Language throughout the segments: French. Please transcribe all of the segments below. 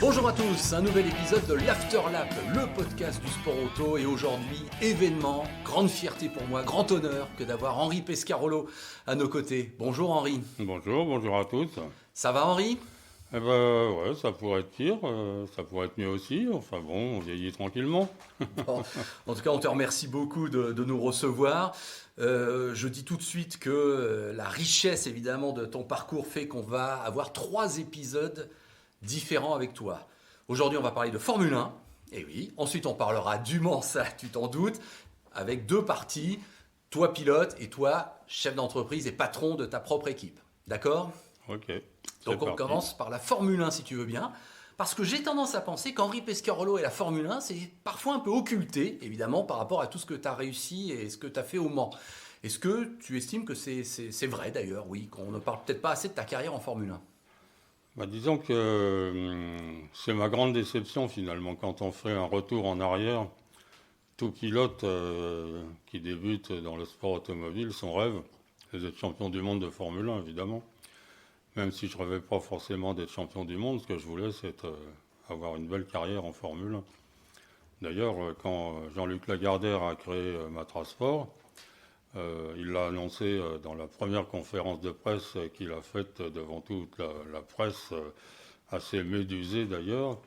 Bonjour à tous, un nouvel épisode de l'Afterlap, le podcast du sport auto. Et aujourd'hui, événement, grande fierté pour moi, grand honneur que d'avoir Henri Pescarolo à nos côtés. Bonjour Henri. Bonjour à tous. Ça va Henri ? Eh ben ouais, ça pourrait être pire, ça pourrait être mieux aussi. Enfin bon, on vieillit tranquillement. Bon, en tout cas, on te remercie beaucoup de nous recevoir. Je dis tout de suite que la richesse évidemment de ton parcours fait qu'on va avoir 3 épisodes différents avec toi. Aujourd'hui, on va parler de Formule 1, et oui. Ensuite, on parlera du Mans, ça, tu t'en doutes, avec 2 parties, toi pilote et toi chef d'entreprise et patron de ta propre équipe. D'accord ? Ok. Donc on commence par la Formule 1 si tu veux bien, parce que j'ai tendance à penser qu'Henri Pescarolo et la Formule 1, c'est parfois un peu occulté, évidemment, par rapport à tout ce que tu as réussi et ce que tu as fait au Mans. Est-ce que tu estimes que c'est vrai d'ailleurs, oui, qu'on ne parle peut-être pas assez de ta carrière en Formule 1 ? Disons que c'est ma grande déception finalement quand on fait un retour en arrière. Tout pilote qui débute dans le sport automobile, son rêve, c'est d'être champion du monde de Formule 1 évidemment. Même si je ne rêvais pas forcément d'être champion du monde, ce que je voulais c'est avoir une belle carrière en Formule 1. D'ailleurs, quand Jean-Luc Lagardère a créé Matra Sport, il l'a annoncé dans la première conférence de presse qu'il a faite devant toute la presse, assez médusée d'ailleurs,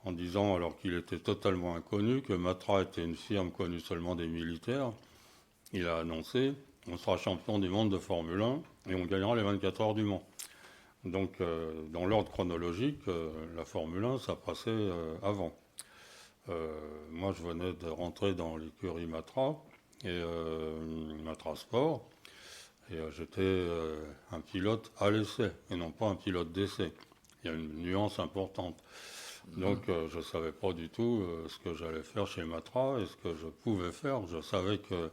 en disant, alors qu'il était totalement inconnu, que Matra était une firme connue seulement des militaires. Il a annoncé, on sera champion du monde de Formule 1 et on gagnera les 24 heures du Mans. Donc, dans l'ordre chronologique, la Formule 1, ça passait avant. Moi, je venais de rentrer dans l'écurie Matra et Matra Sport, et j'étais un pilote à l'essai et non pas un pilote d'essai. Il y a une nuance importante. Donc je ne savais pas du tout ce que j'allais faire chez Matra et ce que je pouvais faire. Je savais que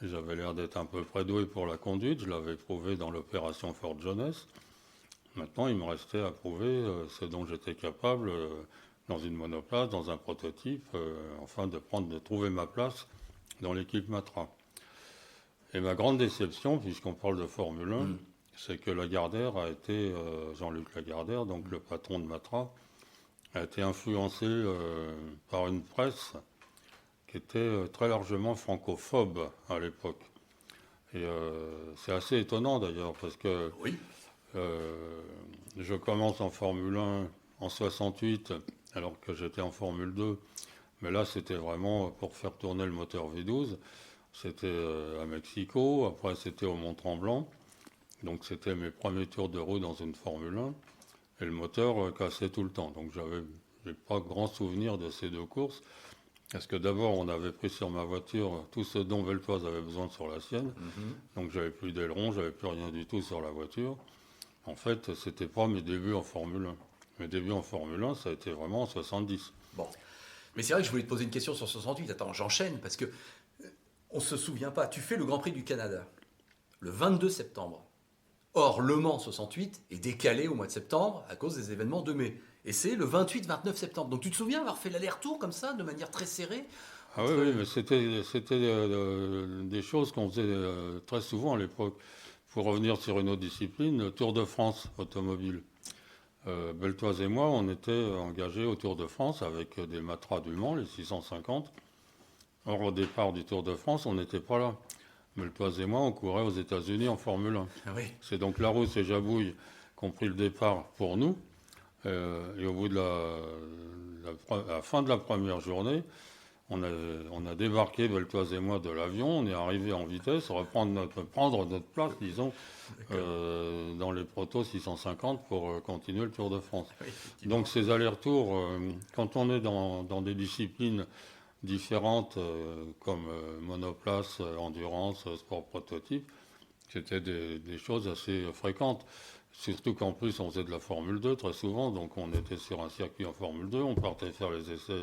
j'avais l'air d'être un peu près doué pour la conduite, je l'avais prouvé dans l'opération Ford Jeunesse. Maintenant, il me restait à prouver ce dont j'étais capable dans une monoplace, dans un prototype, enfin de trouver ma place dans l'équipe Matra. Et ma grande déception, puisqu'on parle de Formule 1, c'est que Lagardère a été, Jean-Luc Lagardère, donc le patron de Matra, a été influencé par une presse qui était très largement francophobe à l'époque. Et c'est assez étonnant d'ailleurs, parce que Oui. Je commence en Formule 1 en 68, alors que j'étais en Formule 2. Mais là, c'était vraiment pour faire tourner le moteur V12. C'était à Mexico, après c'était au Mont-Tremblant. Donc c'était mes premiers tours de roue dans une Formule 1. Et le moteur cassait tout le temps. Donc j'ai pas grand souvenir de ces 2 courses. Parce que d'abord, on avait pris sur ma voiture tout ce dont Veltoise avait besoin sur la sienne. Donc j'avais plus d'aileron, j'avais plus rien du tout sur la voiture. En fait, c'était pas mes débuts en Formule 1. Mes débuts en Formule 1, ça a été vraiment en 70. Bon. Mais c'est vrai que je voulais te poser une question sur 68. Attends, j'enchaîne parce que on se souvient pas. Tu fais le Grand Prix du Canada le 22 septembre. Or, Le Mans 68 est décalé au mois de septembre à cause des événements de mai. Et c'est le 28-29 septembre. Donc tu te souviens avoir fait l'aller-retour comme ça, de manière très serrée ? Ah oui, mais c'était des choses qu'on faisait très souvent à l'époque. Pour revenir sur une autre discipline, le Tour de France automobile. Beltoise et moi, on était engagés au Tour de France avec des Matra du Mans, les 650. Or, au départ du Tour de France, on n'était pas là. Beltoise et moi, on courait aux États-Unis en Formule 1. Ah oui. C'est donc Larousse et Jabouille qui ont pris le départ pour nous. Et au bout de la fin de la première journée, on a débarqué, Beltoise et moi, de l'avion. On est arrivé en vitesse, prendre notre place, disons, dans les protos 650 pour continuer le Tour de France. Oui, donc ces allers-retours, quand on est dans des disciplines différentes comme monoplace, endurance, sport prototype, c'était des choses assez fréquentes. Surtout qu'en plus on faisait de la Formule 2 très souvent, donc on était sur un circuit en Formule 2, on partait faire les essais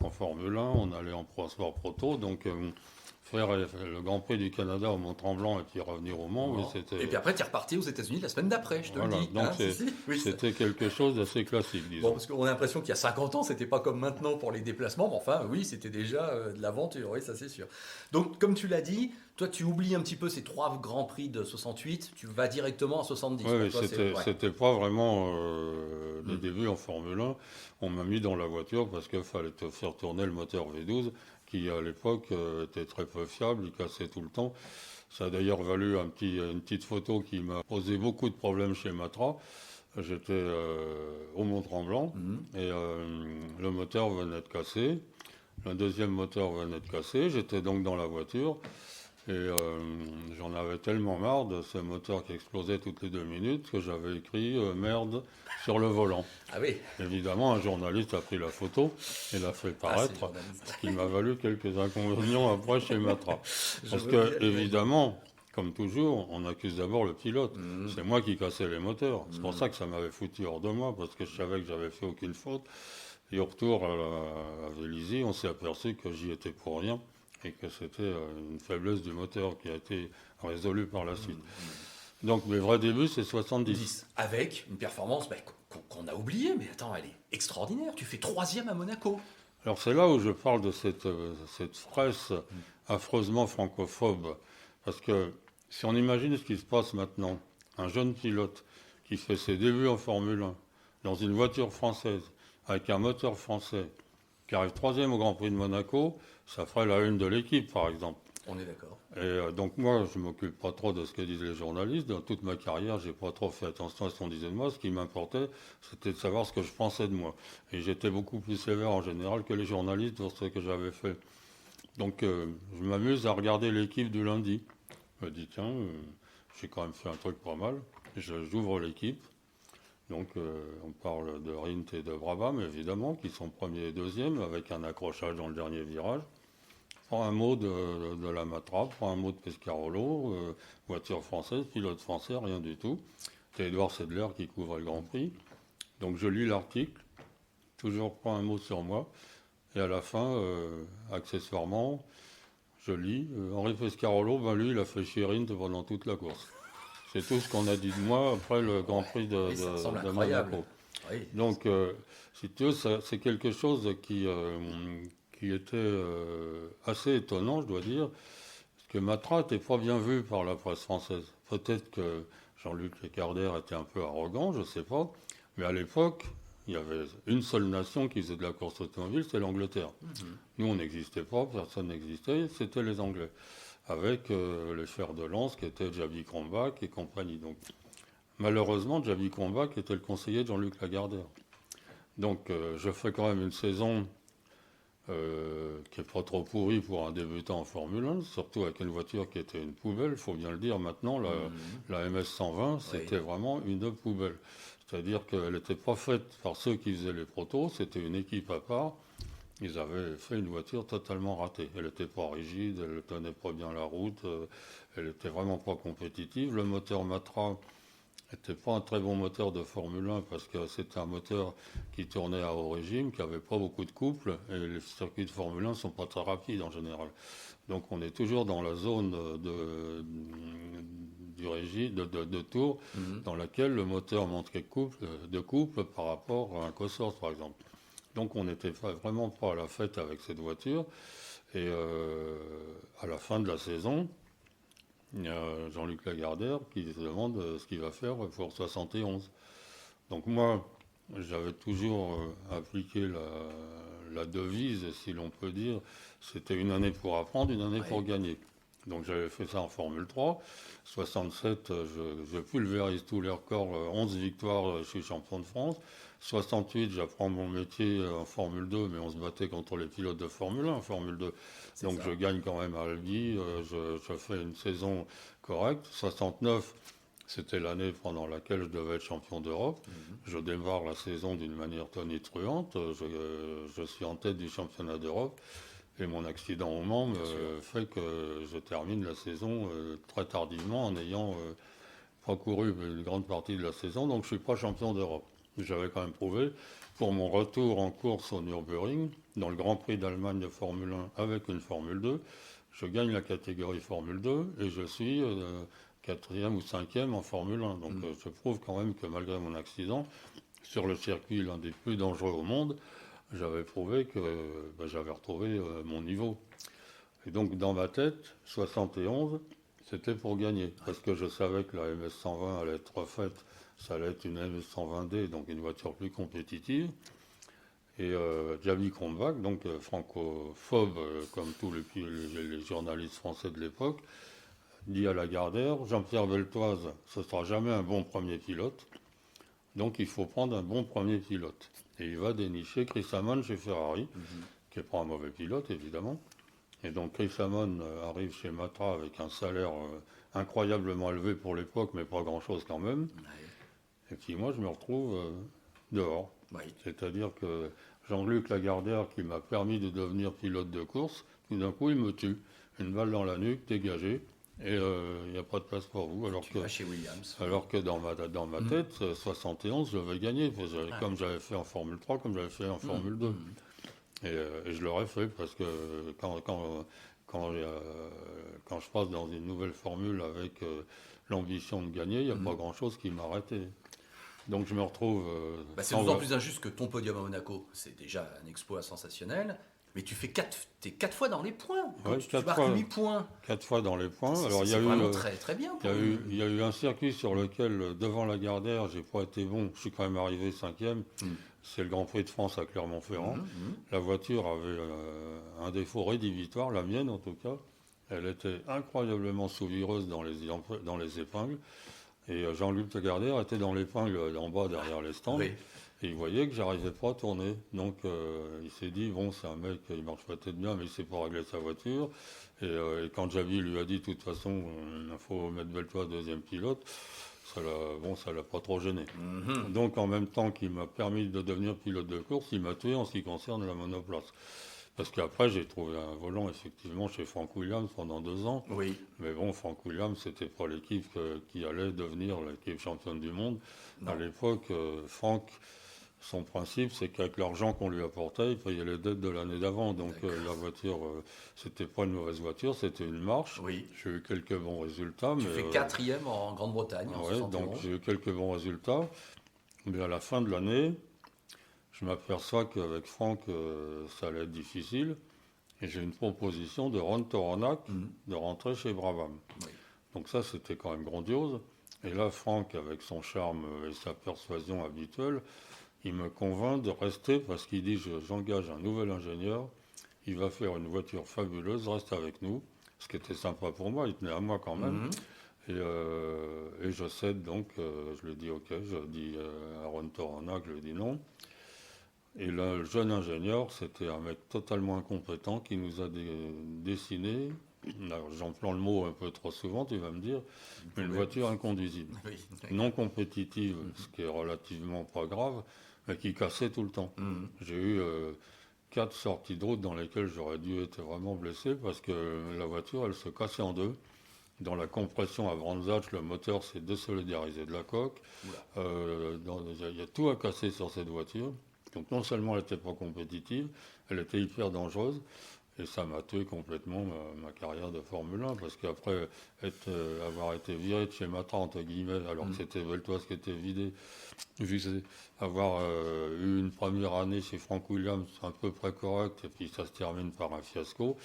en Formule 1, on allait en sport proto, donc faire le Grand Prix du Canada au Mont-Tremblant et puis revenir au Mans. Oui, Et puis après, tu es reparti aux États-Unis la semaine d'après, je te voilà, le dis. donc Oui, c'était quelque chose d'assez classique, disons. bon, parce qu'on a l'impression qu'il y a 50 ans, c'était pas comme maintenant pour les déplacements, mais enfin, oui, c'était déjà de l'aventure, oui, ça c'est sûr. Donc, comme tu l'as dit, toi, tu oublies un petit peu ces 3 Grands Prix de 68, tu vas directement à 70. Oui, Toi, c'était pas vraiment le début en Formule 1. On m'a mis dans la voiture parce qu'il fallait te faire tourner le moteur V12 qui, à l'époque, était très peu fiable, il cassait tout le temps. Ça a d'ailleurs valu une petite photo qui m'a posé beaucoup de problèmes chez Matra. J'étais au Mont-Tremblant et le moteur venait de casser. Le deuxième moteur venait de casser. J'étais donc dans la voiture. Et j'en avais tellement marre de ce moteur qui explosait toutes les 2 minutes que j'avais écrit merde sur le volant. Ah oui. Évidemment, un journaliste a pris la photo et l'a fait paraître, ce qui m'a valu quelques inconvénients après chez Matra. Parce que, évidemment, comme toujours, on accuse d'abord le pilote. C'est moi qui cassais les moteurs. C'est pour ça que ça m'avait foutu hors de moi, parce que je savais que j'avais fait aucune faute. Et au retour à Vélizy, on s'est aperçu que j'y étais pour rien et que c'était une faiblesse du moteur qui a été résolue par la suite. Donc mes vrais débuts, c'est 70. Avec une performance qu'on a oubliée, mais attends, elle est extraordinaire. Tu fais 3e à Monaco. Alors c'est là où je parle de cette presse affreusement francophobe. Parce que si on imagine ce qui se passe maintenant, un jeune pilote qui fait ses débuts en Formule 1 dans une voiture française, avec un moteur français, qui arrive 3e au Grand Prix de Monaco, ça ferait la une de l'équipe, par exemple. On est d'accord. Et donc moi, je ne m'occupe pas trop de ce que disent les journalistes. Dans toute ma carrière, j'ai pas trop fait attention à ce qu'on disait de moi. Ce qui m'importait, c'était de savoir ce que je pensais de moi. Et j'étais beaucoup plus sévère en général que les journalistes sur ce que j'avais fait. Donc je m'amuse à regarder l'équipe du lundi. Je me dis, tiens, j'ai quand même fait un truc pas mal. J'ouvre l'équipe. Donc on parle de Rint et de Brabham, évidemment, qui sont premiers et deuxièmes, avec un accrochage dans le dernier virage. Pas un mot de la Matra, pas un mot de Pescarolo, voiture française, pilote français, rien du tout. C'est Edouard Sedler qui couvre le Grand Prix. Donc je lis l'article, toujours pas un mot sur moi. Et à la fin, accessoirement, je lis, Henri Pescarolo, lui, il a fait chez Rint pendant toute la course. C'est tout ce qu'on a dit de moi après le Grand Prix de Monaco. Oui. Donc, si tu veux, c'est quelque chose qui était assez étonnant, je dois dire, parce que Matra n'était pas bien vu par la presse française. Peut-être que Jean-Luc Lécarder était un peu arrogant, je ne sais pas, mais à l'époque, il y avait une seule nation qui faisait de la course automobile, c'est l'Angleterre. Nous, on n'existait pas, personne n'existait, c'était les Anglais, avec les fers de lance qui étaient Jaby Cronbach et compagnie. Donc, malheureusement, Jaby Cronbach était le conseiller de Jean-Luc Lagardère. Donc, je fais quand même une saison qui n'est pas trop pourrie pour un débutant en Formule 1, surtout avec une voiture qui était une poubelle, il faut bien le dire maintenant, la MS 120, c'était vraiment une poubelle. C'est-à-dire qu'elle n'était pas faite par ceux qui faisaient les protos, c'était une équipe à part. Ils avaient fait une voiture totalement ratée. Elle n'était pas rigide, elle ne tenait pas bien la route, elle n'était vraiment pas compétitive. Le moteur Matra n'était pas un très bon moteur de Formule 1 parce que c'était un moteur qui tournait à haut régime, qui n'avait pas beaucoup de couple, et les circuits de Formule 1 ne sont pas très rapides en général. Donc on est toujours dans la zone du régime, de tour, dans laquelle le moteur manquait de couple par rapport à un Cosworth par exemple. Donc on n'était vraiment pas à la fête avec cette voiture. Et à la fin de la saison, il y a Jean-Luc Lagardère qui se demande ce qu'il va faire pour 71. Donc moi, j'avais toujours appliqué la devise, si l'on peut dire, c'était une année pour apprendre, une année pour gagner. Donc j'avais fait ça en Formule 3. 67, je pulvérise tous les records, 11 victoires, je suis champion de France. 68, j'apprends mon métier en Formule 2, mais on se battait contre les pilotes de Formule 1 en Formule 2. Donc je gagne quand même à Albi, je fais une saison correcte. 69, c'était l'année pendant laquelle je devais être champion d'Europe. Je démarre la saison d'une manière tonitruante. Je suis en tête du championnat d'Europe. Et mon accident au Mans fait que je termine la saison très tardivement en ayant parcouru une grande partie de la saison. Donc je ne suis pas champion d'Europe. J'avais quand même prouvé pour mon retour en course au Nürburgring, dans le Grand Prix d'Allemagne de Formule 1 avec une Formule 2, je gagne la catégorie Formule 2 et je suis quatrième ou cinquième en Formule 1. Donc je prouve quand même que malgré mon accident, sur le circuit l'un des plus dangereux au monde, j'avais prouvé que j'avais retrouvé mon niveau. Et donc dans ma tête, 71, c'était pour gagner. Parce que je savais que la MS120 allait être refaite, ça allait être une MS120D, donc une voiture plus compétitive. Et Javi Kronbach, donc francophobe, comme tous les journalistes français de l'époque, dit à Lagardère, Jean-Pierre Beltoise, ce ne sera jamais un bon premier pilote, donc il faut prendre un bon premier pilote. Et il va dénicher Chris Amon chez Ferrari, qui n'est pas un mauvais pilote évidemment. Et donc Chris Amon arrive chez Matra avec un salaire incroyablement élevé pour l'époque, mais pas grand-chose quand même. Et puis moi je me retrouve dehors. C'est-à-dire que Jean-Luc Lagardère, qui m'a permis de devenir pilote de course, tout d'un coup il me tue. Une balle dans la nuque, dégagé. Et il n'y a pas de place pour vous. Chez Williams. Alors que dans ma tête, 71, je vais gagner. Comme j'avais fait en Formule 3, comme j'avais fait en Formule 2. Et je l'aurais fait parce que quand je passe dans une nouvelle formule avec l'ambition de gagner, il n'y a pas grand-chose qui m'arrêtait. Donc je me retrouve... c'est d'autant plus injuste que ton podium à Monaco, c'est déjà un exploit sensationnel. Mais tu fais 4 fois dans les points. Tu marques 8 points. 4 fois dans les points. Alors, c'est vraiment très, très bien. Il y a eu un circuit sur lequel, devant Lagardère, j'ai pas été bon. Je suis quand même arrivé 5e. C'est le Grand Prix de France à Clermont-Ferrand. La voiture avait un défaut rédhibitoire, la mienne en tout cas. Elle était incroyablement souvireuse dans les épingles. Et Jean-Luc Lagardère était dans l'épingle en bas derrière les stands. Et il voyait que j'arrivais pas à tourner. Donc il s'est dit, bon, c'est un mec, il marche peut-être bien, mais il sait pas régler sa voiture. Et quand Javi lui a dit, de toute façon, il faut mettre Beltoise deuxième pilote, ça l'a pas trop gêné. Donc en même temps qu'il m'a permis de devenir pilote de course, il m'a tué en ce qui concerne la monoplace. Parce qu'après, j'ai trouvé un volant, effectivement, chez Frank Williams pendant 2 ans. Oui. Mais bon, Frank Williams, c'était pas l'équipe qui allait devenir l'équipe championne du monde. Non. À l'époque, Frank, son principe, c'est qu'avec l'argent qu'on lui apportait, il payait les dettes de l'année d'avant. Donc la voiture, c'était pas une mauvaise voiture, c'était une marche. Oui. J'ai eu quelques bons résultats. Tu fais 4e en Grande-Bretagne en 71. Donc j'ai eu quelques bons résultats. Mais à la fin de l'année... Je m'aperçois qu'avec Franck, ça allait être difficile. Et j'ai une proposition de Ron Toronac de rentrer chez Brabham. Oui. Donc ça, c'était quand même grandiose. Et là, Franck, avec son charme et sa persuasion habituelle, il me convainc de rester parce qu'il dit, j'engage un nouvel ingénieur, il va faire une voiture fabuleuse, reste avec nous. Ce qui était sympa pour moi, il tenait à moi quand même. Et je cède donc, je lui dis ok, je dis à Ron Toronac, je lui dis non. Et là, le jeune ingénieur, c'était un mec totalement incompétent qui nous a dessiné, j'emploie le mot un peu trop souvent, tu vas me dire, mais une voiture inconduisible, non compétitive, ce qui est relativement pas grave, mais qui cassait tout le temps. J'ai eu 4 sorties de route dans lesquelles j'aurais dû être vraiment blessé parce que la voiture, elle se cassait en deux. Dans la compression à Brands Hatch, le moteur s'est désolidarisé de la coque. Il y a tout à casser sur cette voiture. Donc non seulement elle n'était pas compétitive, elle était hyper dangereuse. Et ça m'a tué complètement ma carrière de Formule 1, parce qu'après avoir été viré de chez Matra, entre guillemets, alors que c'était Beltoise qui était visé, avoir eu une première année chez Frank Williams à peu près correcte, et puis ça se termine par un fiasco,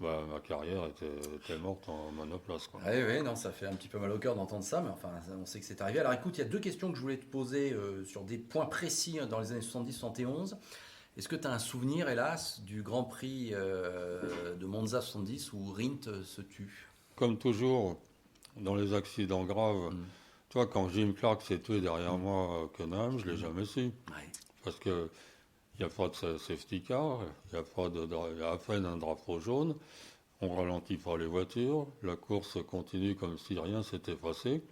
ma carrière était morte en monoplace. Oui, non, ça fait un petit peu mal au cœur d'entendre ça, mais enfin, on sait que c'est arrivé. Alors écoute, il y a 2 questions que je voulais te poser sur des points précis dans les années 70-71. Est-ce que tu as un souvenir, hélas, du Grand Prix de Monza 70 où Rindt se tue? Comme toujours, dans les accidents graves, toi, quand Jim Clark s'est tué derrière moi à Cunningham, je ne l'ai jamais su. Parce qu'il n'y a pas de safety car, il y a à peine un drapeau jaune, on ne ralentit pas les voitures, la course continue comme si rien s'était passé.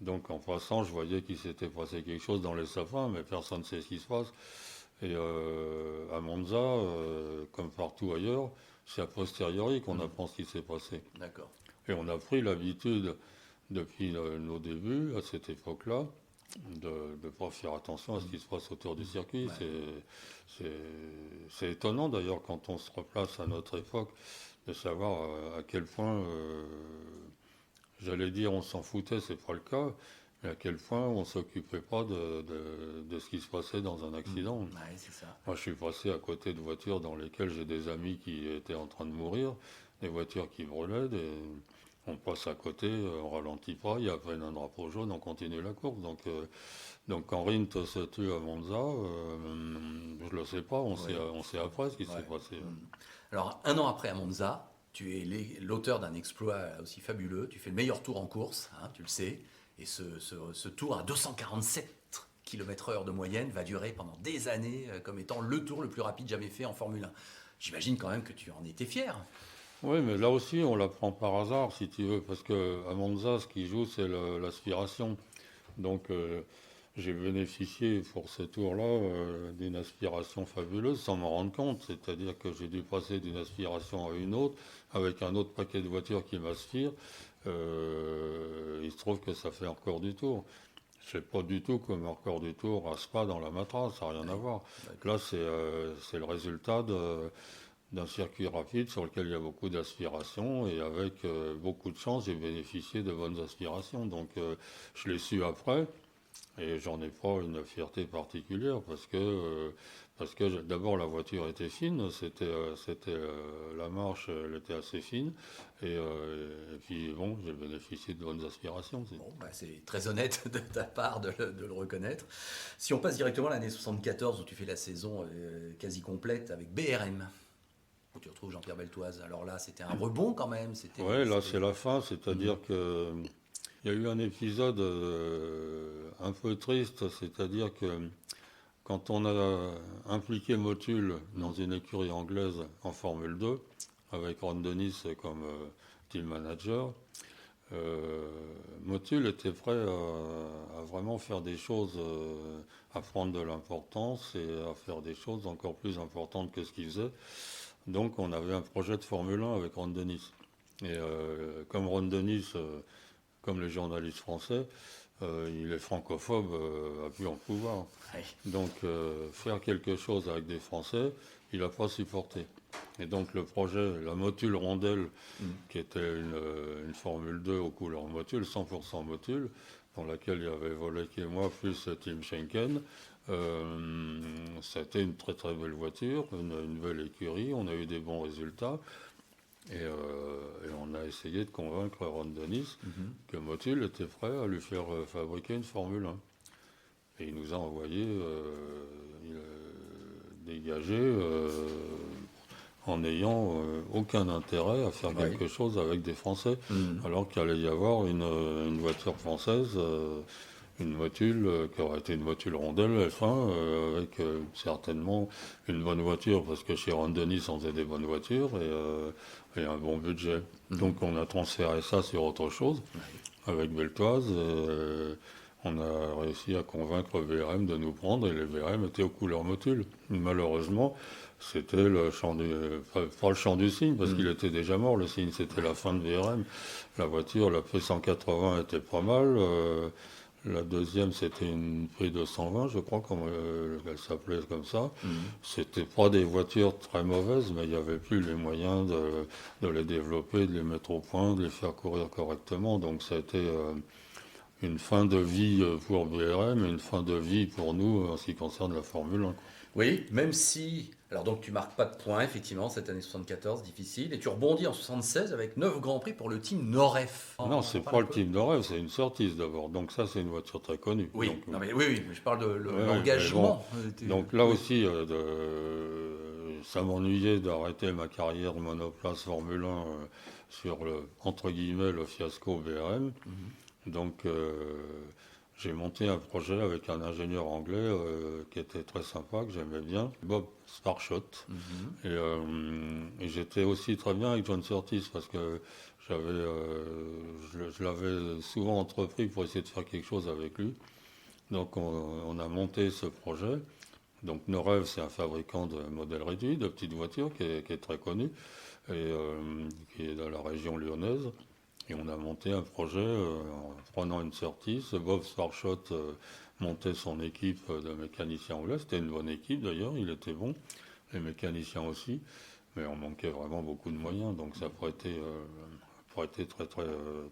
Donc en passant, je voyais qu'il s'était passé quelque chose dans les sapins, mais personne ne sait ce qui se passe. Et à Monza, comme partout ailleurs, c'est a posteriori qu'on apprend ce qui s'est passé. D'accord. Et on a pris l'habitude, depuis nos débuts, à cette époque-là, de ne pas faire attention à ce qui se passe autour du circuit. C'est étonnant d'ailleurs quand on se replace à notre époque. de savoir à quel point, j'allais dire on s'en foutait, c'est pas le cas, mais à quel point on s'occupait pas de ce qui se passait dans un accident. Ouais, c'est ça. Moi, je suis passé à côté de voitures dans lesquelles j'ai des amis qui étaient en train de mourir, des voitures qui brûlaient, on passe à côté, on ralentit pas, il y a à peine un drapeau jaune, on continue la course. Donc quand Rint se tue à Monza, je le sais pas, Oui. on sait après ce qui s'est Ouais. passé. Alors, un an après à Monza, tu es l'auteur d'un exploit aussi fabuleux. Tu fais le meilleur tour en course, hein, tu le sais. Et ce tour à 247 km/h de moyenne va durer pendant des années comme étant le tour le plus rapide jamais fait en Formule 1. J'imagine quand même que tu en étais fier. Oui, mais là aussi, on l'apprend par hasard, si tu veux, parce que à Monza, ce qui joue, c'est l'aspiration. Donc, j'ai bénéficié pour ce tour-là d'une aspiration fabuleuse sans m'en rendre compte. C'est-à-dire que j'ai dû passer d'une aspiration à une autre, avec un autre paquet de voitures qui m'aspirent. Il se trouve que ça fait un record du tour. C'est pas du tout comme un record du tour à Spa dans la Matra, ça n'a rien à voir. Là, c'est le résultat d'un circuit rapide sur lequel il y a beaucoup d'aspirations et avec beaucoup de chance, j'ai bénéficié de bonnes aspirations. Donc, je l'ai su après. Et j'en ai pas une fierté particulière parce que d'abord la voiture était fine, la marche elle était assez fine et puis bon j'ai bénéficié de bonnes aspirations. Bon, bah, c'est très honnête de ta part de le reconnaître. Si on passe directement à l'année 74 où tu fais la saison quasi complète avec BRM, où tu retrouves Jean-Pierre Beltoise. Alors là, c'était un rebond quand même. Ouais, là c'est la fin, c'est-à-dire que il y a eu un épisode un peu triste, c'est-à-dire que quand on a impliqué Motul dans une écurie anglaise en Formule 2, avec Ron Dennis comme team manager, Motul était prêt à vraiment faire des choses, à prendre de l'importance et à faire des choses encore plus importantes que ce qu'il faisait. Donc on avait un projet de Formule 1 avec Ron Dennis. Et comme Ron Dennis, comme les journalistes français, il est francophobe à plus en pouvoir. Oui. Donc faire quelque chose avec des Français, il n'a pas supporté. Et donc le projet, la Motul Rondelle, qui était une Formule 2 aux couleurs Motul, 100% Motul, dans laquelle il y avait Volek et moi, plus Tim Schenken, c'était une très très belle voiture, une belle écurie, on a eu des bons résultats. Et on a essayé de convaincre Ron Dennis que Motul était prêt à lui faire fabriquer une Formule 1. Et il nous a envoyé dégager en n'ayant aucun intérêt à faire quelque chose avec des Français, alors qu'il allait y avoir une voiture française, une Motul qui aurait été une Motul Rondelle F1, avec certainement une bonne voiture, parce que chez Ron Dennis on faisait des bonnes voitures et un bon budget. Donc on a transféré ça sur autre chose avec Beltoise. On a réussi à convaincre VRM de nous prendre et les VRM étaient aux couleurs Motul. Malheureusement, c'était pas le chant du cygne parce qu'il était déjà mort. Le cygne, c'était la fin de VRM. La voiture, la P180 était pas mal. La deuxième, c'était une P220, je crois, comme elle s'appelait comme ça. C'était pas des voitures très mauvaises, mais il n'y avait plus les moyens de les développer, de les mettre au point, de les faire courir correctement. Donc ça a été une fin de vie pour BRM et une fin de vie pour nous en ce qui concerne la Formule 1. Oui, même si... Alors donc tu marques pas de points, effectivement, cette année 74, difficile. Et tu rebondis en 76 avec 9 Grands Prix pour le team Noref. Non, c'est pas le team de rêve, c'est une sortie d'abord. Donc ça, c'est une voiture très connue. Oui, donc, non, mais oui, je parle de l'engagement. Bon, donc là aussi, ça m'ennuyait d'arrêter ma carrière de monoplace Formule 1 sur le, entre guillemets, le fiasco BRM. Donc j'ai monté un projet avec un ingénieur anglais qui était très sympa, que j'aimais bien, Bob Sparshot. Et j'étais aussi très bien avec John Surtees parce que je l'avais souvent entrepris pour essayer de faire quelque chose avec lui. Donc on a monté ce projet. Donc Norev, c'est un fabricant de modèles réduits, de petites voitures, qui est très connu, et qui est dans la région lyonnaise. Et on a monté un projet en prenant une sortie. Bob Sparshot montait son équipe de mécaniciens anglais. C'était une bonne équipe d'ailleurs, il était bon. Les mécaniciens aussi. mais on manquait vraiment beaucoup de moyens, donc ça pourrait été très, très,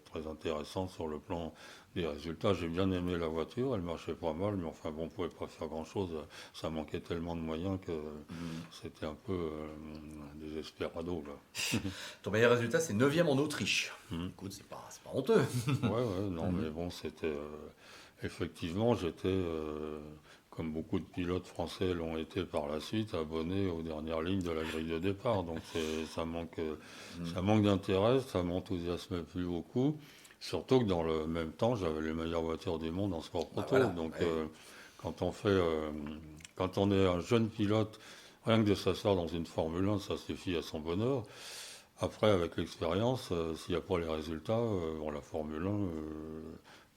très intéressant sur le plan des résultats. J'ai bien aimé la voiture, elle marchait pas mal, mais enfin bon, on pouvait pas faire grand-chose. Ça manquait tellement de moyens que c'était un peu désespérado, là. Ton meilleur résultat, c'est 9e en Autriche. Écoute, c'est pas honteux. Ouais, non, mais bon, c'était... effectivement, j'étais, comme beaucoup de pilotes français l'ont été par la suite, abonné aux dernières lignes de la grille de départ. Donc ça manque d'intérêt, ça m'enthousiasmait plus beaucoup. Surtout que dans le même temps, j'avais les meilleures voitures du monde en sport proto. Voilà, Donc ouais. quand on fait, quand on est un jeune pilote, rien que de s'asseoir dans une Formule 1, ça suffit à son bonheur. Après, avec l'expérience, s'il n'y a pas les résultats, bon, la Formule 1,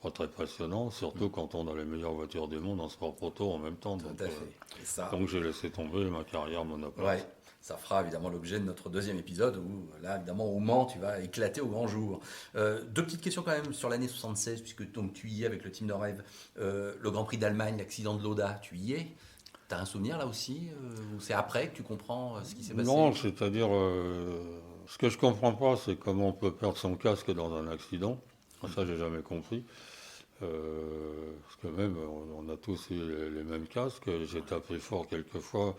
pas très passionnant, surtout quand on a les meilleures voitures du monde en sport proto en même temps. Tout Donc, à fait. Et ça, donc j'ai laissé tomber ma carrière monoplace. ouais, ça fera évidemment l'objet de notre 2e épisode où, là, évidemment, au Mans, tu vas éclater au grand jour. 2 petites questions quand même sur l'année 76, puisque donc, tu y es avec le Team Norrêve. Le Grand Prix d'Allemagne, l'accident de Lauda, tu y es? T'as un souvenir là aussi ou c'est après que tu comprends ce qui s'est passé? Non, c'est-à-dire, ce que je comprends pas, c'est comment on peut perdre son casque dans un accident. Ça, j'ai jamais compris. Parce que même, on a tous eu les mêmes casques. J'ai tapé fort quelquefois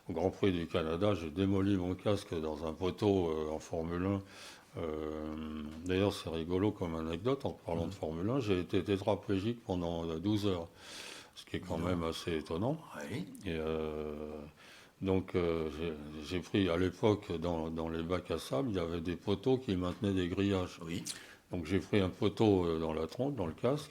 au Grand Prix du Canada. J'ai démoli mon casque dans un poteau en Formule 1. D'ailleurs, c'est rigolo comme anecdote en parlant de Formule 1. J'ai été tétraplégique pendant 12 heures, ce qui est quand même assez étonnant. Oui. Et donc, j'ai pris à l'époque dans les bacs à sable, il y avait des poteaux qui maintenaient des grillages. Oui. Donc, j'ai pris un poteau dans la tronche, dans le casque.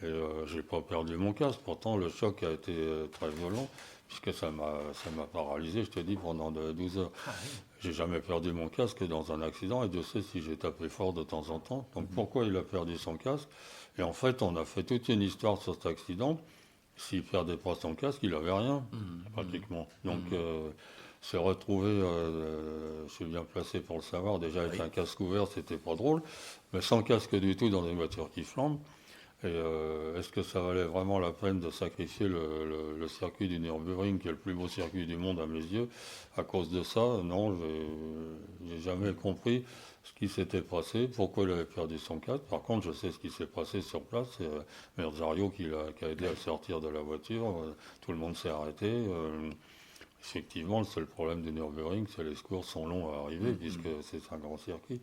Et j'ai pas perdu mon casque, pourtant le choc a été très violent, puisque ça m'a paralysé, je te dis, pendant 12 heures. Ah, oui. J'ai jamais perdu mon casque dans un accident, et Dieu sait si j'ai tapé fort de temps en temps. Donc pourquoi il a perdu son casque? Et en fait, on a fait toute une histoire sur cet accident. S'il perdait pas son casque, il avait rien, pratiquement. Donc s'est retrouvé, je suis bien placé pour le savoir, déjà avec un casque ouvert, c'était pas drôle, mais sans casque du tout dans une voiture qui flambe. Et est-ce que ça valait vraiment la peine de sacrifier le circuit du Nürburgring, qui est le plus beau circuit du monde à mes yeux, à cause de ça? Non, j'ai jamais compris ce qui s'était passé, pourquoi il avait perdu son casque. Par contre, je sais ce qui s'est passé sur place. C'est Merzario qui a aidé à le sortir de la voiture. Tout le monde s'est arrêté. Effectivement, le seul problème du Nürburgring, c'est que les secours sont longs à arriver, puisque c'est un grand circuit.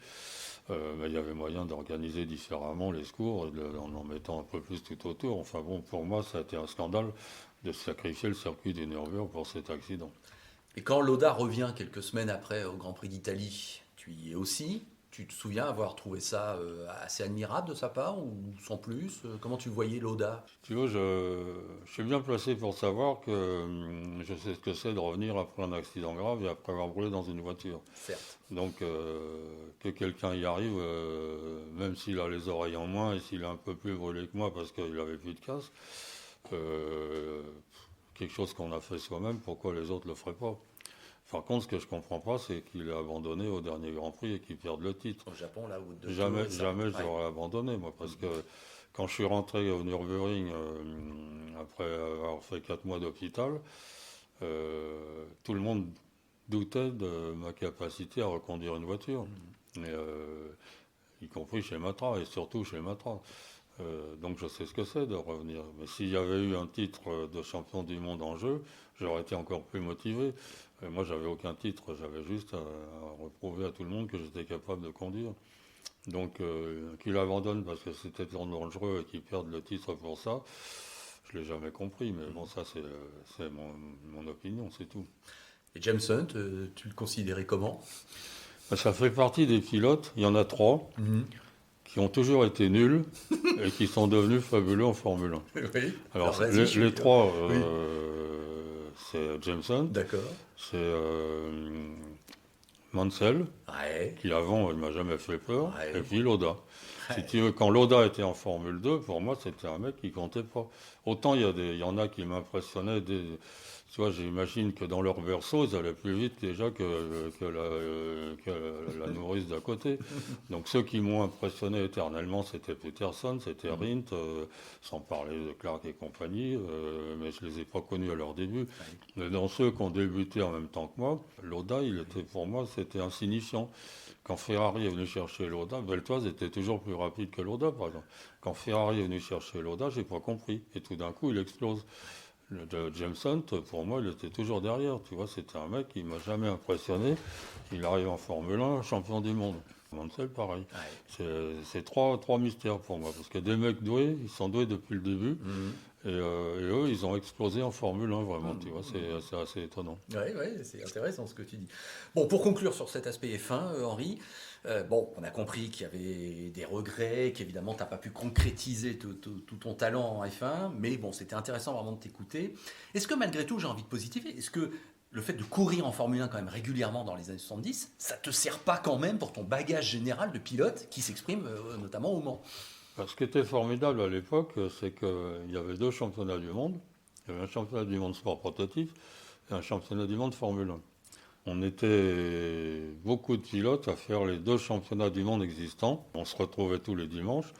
Mais il y avait moyen d'organiser différemment les secours en mettant un peu plus tout autour. Enfin bon, pour moi, ça a été un scandale de sacrifier le circuit du Nürburgring pour cet accident. Et quand Lauda revient quelques semaines après au Grand Prix d'Italie, tu y es aussi. Tu te souviens avoir trouvé ça assez admirable de sa part ou sans plus? Comment tu voyais Lauda? Tu vois, je suis bien placé pour savoir que je sais ce que c'est de revenir après un accident grave et après avoir brûlé dans une voiture. Certes. Donc, que quelqu'un y arrive, même s'il a les oreilles en moins et s'il est un peu plus brûlé que moi parce qu'il avait plus de casque, quelque chose qu'on a fait soi-même, pourquoi les autres ne le feraient pas? Par contre, ce que je comprends pas, c'est qu'il a abandonné au dernier Grand Prix et qu'il perde le titre. Au Japon, là où Jamais je l'aurais abandonné, moi, parce que quand je suis rentré au Nürburgring, après avoir fait 4 mois d'hôpital, tout le monde doutait de ma capacité à reconduire une voiture, y compris chez Matra, et surtout chez Matra. Donc je sais ce que c'est de revenir. Mais s'il y avait eu un titre de champion du monde en jeu, j'aurais été encore plus motivé. Moi, j'avais aucun titre, j'avais juste à reprouver à tout le monde que j'étais capable de conduire. Donc qu'il abandonne parce que c'était trop dangereux et qu'il perde le titre pour ça, je l'ai jamais compris. Mais bon, ça c'est mon opinion, c'est tout. Et James Hunt, tu le considérais comment? Ça fait partie des pilotes, il y en a 3. Qui ont toujours été nuls et qui sont devenus fabuleux en Formule 1. Oui. Alors les 3, oui. C'est Jameson, D'accord. c'est Mansell, Ouais. qui avant il m'a jamais fait peur, Ouais. et puis Lauda. Ouais. Si tu veux, quand Lauda était en Formule 2, pour moi c'était un mec qui comptait pas. Autant il y en a qui m'impressionnaient Tu vois, j'imagine que dans leur berceau, ils allaient plus vite déjà que la nourrice d'à côté. Donc ceux qui m'ont impressionné éternellement, c'était Peterson, c'était Rindt, sans parler de Clark et compagnie, mais je les ai pas connus à leur début. Mais dans ceux qui ont débuté en même temps que moi, Lauda, il était pour moi, c'était insignifiant. Quand Ferrari est venu chercher Lauda, Beltoise était toujours plus rapide que Lauda, par exemple. Quand Ferrari est venu chercher Lauda, j'ai pas compris. Et tout d'un coup, il explose. James Hunt, pour moi, il était toujours derrière. Tu vois, c'était un mec qui m'a jamais impressionné. Il arrive en Formule 1, champion du monde. Mansell, pareil. C'est trois mystères pour moi. Parce que des mecs doués, ils sont doués depuis le début. Et eux, ils ont explosé en Formule 1, vraiment. Tu vois, c'est assez étonnant. Oui, c'est intéressant ce que tu dis. Bon, pour conclure sur cet aspect F1, Henri, on a compris qu'il y avait des regrets, qu'évidemment, tu n'as pas pu concrétiser tout ton talent en F1, mais bon, c'était intéressant vraiment de t'écouter. Est-ce que malgré tout, j'ai envie de positiver, est-ce que le fait de courir en Formule 1 quand même régulièrement dans les années 70, ça te sert pas quand même pour ton bagage général de pilote qui s'exprime notamment au Mans? Ce qui était formidable à l'époque, c'est qu'il y avait 2 championnats du monde. Il y avait un championnat du monde sport prototype et un championnat du monde Formule 1. On était beaucoup de pilotes à faire les 2 championnats du monde existants. On se retrouvait tous les dimanches.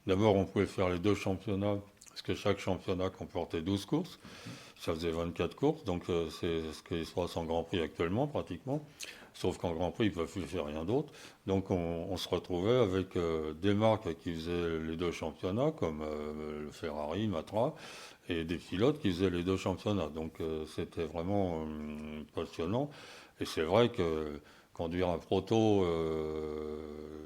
D'abord, on pouvait faire les 2 championnats, parce que chaque championnat comportait 12 courses. Ça faisait 24 courses, donc c'est ce qui se passe en Grand Prix actuellement, pratiquement. Sauf qu'en Grand Prix, ils ne peuvent plus faire rien d'autre. Donc on se retrouvait avec des marques qui faisaient les 2 championnats, comme le Ferrari, Matra, et des pilotes qui faisaient les 2 championnats. Donc c'était vraiment passionnant. Et c'est vrai que conduire un proto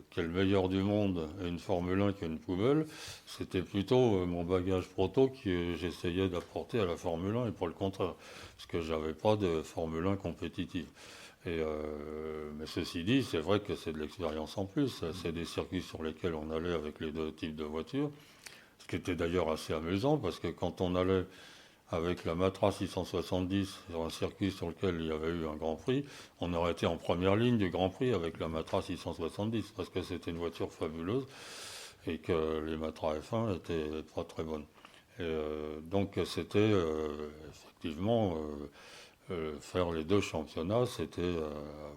qui est le meilleur du monde et une Formule 1 qui est une poubelle, c'était plutôt mon bagage proto que j'essayais d'apporter à la Formule 1 et pas le contraire, parce que j'avais pas de Formule 1 compétitive. Mais ceci dit, c'est vrai que c'est de l'expérience en plus. C'est des circuits sur lesquels on allait avec les 2 types de voitures, ce qui était d'ailleurs assez amusant, parce que quand on allait avec la Matra 670 sur un circuit sur lequel il y avait eu un Grand Prix, on aurait été en première ligne du Grand Prix avec la Matra 670 parce que c'était une voiture fabuleuse et que les Matra F1 étaient pas très bonnes. Donc c'était effectivement faire les 2 championnats, c'était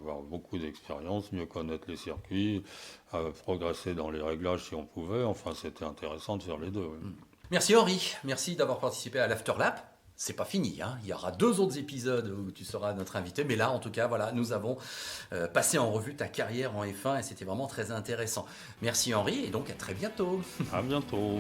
avoir beaucoup d'expérience, mieux connaître les circuits, progresser dans les réglages si on pouvait. Enfin, c'était intéressant de faire les 2. Oui. Merci Henri, merci d'avoir participé à l'Afterlap. C'est pas fini, hein. Il y aura 2 autres épisodes où tu seras notre invité, mais là, en tout cas, voilà, nous avons passé en revue ta carrière en F1 et c'était vraiment très intéressant. Merci Henri et donc à très bientôt. À bientôt.